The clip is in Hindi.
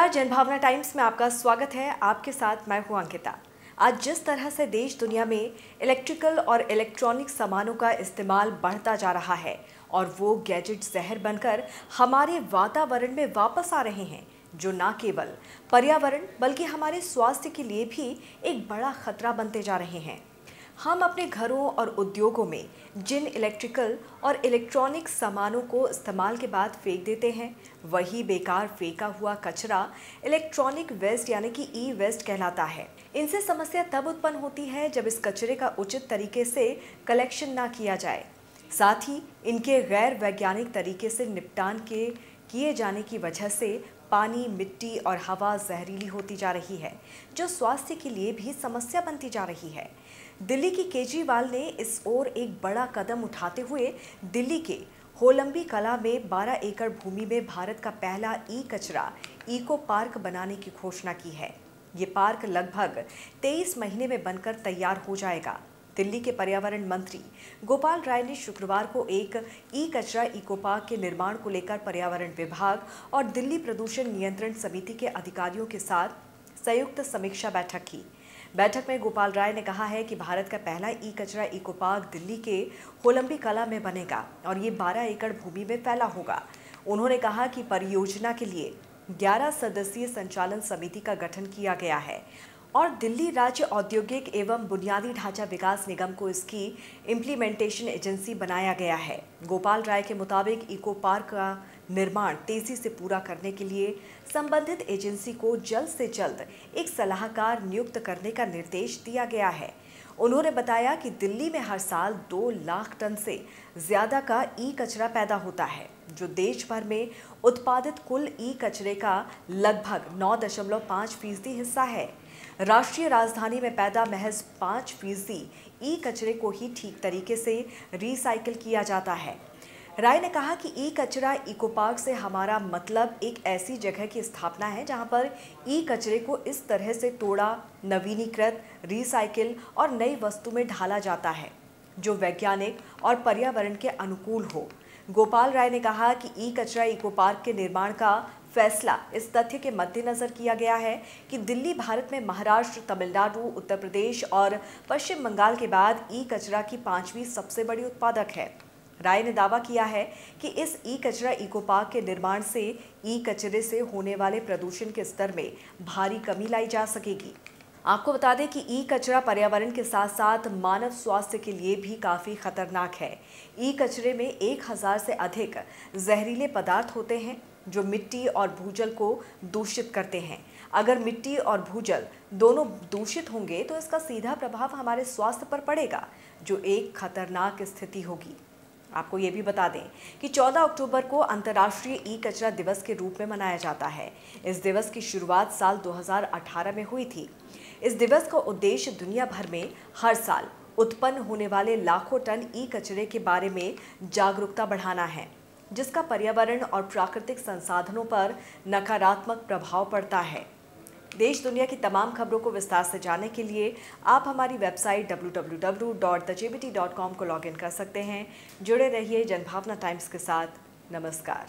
नमस्कार, जनभावना टाइम्स में आपका स्वागत है। आपके साथ मैं हूं अंकिता। आज जिस तरह से देश दुनिया में इलेक्ट्रिकल और इलेक्ट्रॉनिक सामानों का इस्तेमाल बढ़ता जा रहा है और वो गैजेट जहर बनकर हमारे वातावरण में वापस आ रहे हैं, जो न केवल पर्यावरण बल्कि हमारे स्वास्थ्य के लिए भी एक बड़ा खतरा बनते जा रहे हैं। हम अपने घरों और उद्योगों में जिन इलेक्ट्रिकल और इलेक्ट्रॉनिक सामानों को इस्तेमाल के बाद फेंक देते हैं, वही बेकार फेंका हुआ कचरा इलेक्ट्रॉनिक वेस्ट यानी कि ई वेस्ट कहलाता है। इनसे समस्या तब उत्पन्न होती है जब इस कचरे का उचित तरीके से कलेक्शन ना किया जाए। साथ ही इनके गैर वैज्ञानिक तरीके से निपटान किए जाने की वजह से पानी, मिट्टी और हवा जहरीली होती जा रही है, जो स्वास्थ्य के लिए भी समस्या बनती जा रही है। दिल्ली की केजरीवाल ने इस ओर एक बड़ा कदम उठाते हुए दिल्ली के होलंबी कला में 12 एकड़ भूमि में भारत का पहला ई कचरा इको पार्क बनाने की घोषणा की है। ये पार्क लगभग 23 महीने में बनकर तैयार हो जाएगा। दिल्ली के पर्यावरण मंत्री गोपाल राय ने शुक्रवार को एक ई कचरा इको पार्क के निर्माण को लेकर पर्यावरण विभाग और दिल्ली प्रदूषण नियंत्रण समिति के अधिकारियों के साथ संयुक्त समीक्षा बैठक की। बैठक में गोपाल राय ने कहा है कि भारत का पहला ई कचरा इको पार्क दिल्ली के होलंबी कला में बनेगा और ये 12 एकड़ भूमि में फैला होगा। उन्होंने कहा कि परियोजना के लिए 11 सदस्यीय संचालन समिति का गठन किया गया है और दिल्ली राज्य औद्योगिक एवं बुनियादी ढांचा विकास निगम को इसकी इम्प्लीमेंटेशन एजेंसी बनाया गया है। गोपाल राय के मुताबिक इको पार्क का निर्माण तेजी से पूरा करने के लिए संबंधित एजेंसी को जल्द से जल्द एक सलाहकार नियुक्त करने का निर्देश दिया गया है। उन्होंने बताया कि दिल्ली में हर साल 2 लाख टन से ज्यादा का ई कचरा पैदा होता है, जो देश भर में उत्पादित कुल ई कचरे का लगभग 9.5% हिस्सा है। राष्ट्रीय राजधानी में पैदा महज 5% ई कचरे को ही ठीक तरीके से रिसाइकिल किया जाता है। राय ने कहा कि ई कचरा इको पार्क से हमारा मतलब एक ऐसी जगह की स्थापना है जहां पर ई कचरे को इस तरह से तोड़ा, नवीनीकृत, रिसाइकिल और नई वस्तु में ढाला जाता है जो वैज्ञानिक और पर्यावरण के अनुकूल हो। गोपाल राय ने कहा कि ई कचरा इको पार्क के निर्माण का फैसला इस तथ्य के मद्देनजर किया गया है कि दिल्ली भारत में महाराष्ट्र, तमिलनाडु, उत्तर प्रदेश और पश्चिम बंगाल के बाद ई कचरा की 5वीं सबसे बड़ी उत्पादक है। राय ने दावा किया है कि इस ई कचरा इको पार्क के निर्माण से ई कचरे से होने वाले प्रदूषण के स्तर में भारी कमी लाई जा सकेगी। आपको बता दें कि ई कचरा पर्यावरण के साथ साथ मानव स्वास्थ्य के लिए भी काफ़ी खतरनाक है। ई कचरे में 1000 से अधिक जहरीले पदार्थ होते हैं जो मिट्टी और भूजल को दूषित करते हैं। अगर मिट्टी और भूजल दोनों दूषित होंगे तो इसका सीधा प्रभाव हमारे स्वास्थ्य पर पड़ेगा, जो एक खतरनाक स्थिति होगी। आपको ये भी बता दें कि 14 अक्टूबर को अंतर्राष्ट्रीय ई कचरा दिवस के रूप में मनाया जाता है। इस दिवस की शुरुआत साल 2018 में हुई थी। इस दिवस का उद्देश्य दुनिया भर में हर साल उत्पन्न होने वाले लाखों टन ई कचरे के बारे में जागरूकता बढ़ाना है, जिसका पर्यावरण और प्राकृतिक संसाधनों पर नकारात्मक प्रभाव पड़ता है। देश दुनिया की तमाम खबरों को विस्तार से जानने के लिए आप हमारी वेबसाइट www.thejbt.com को लॉगिन कर सकते हैं। जुड़े रहिए जनभावना टाइम्स के साथ। नमस्कार।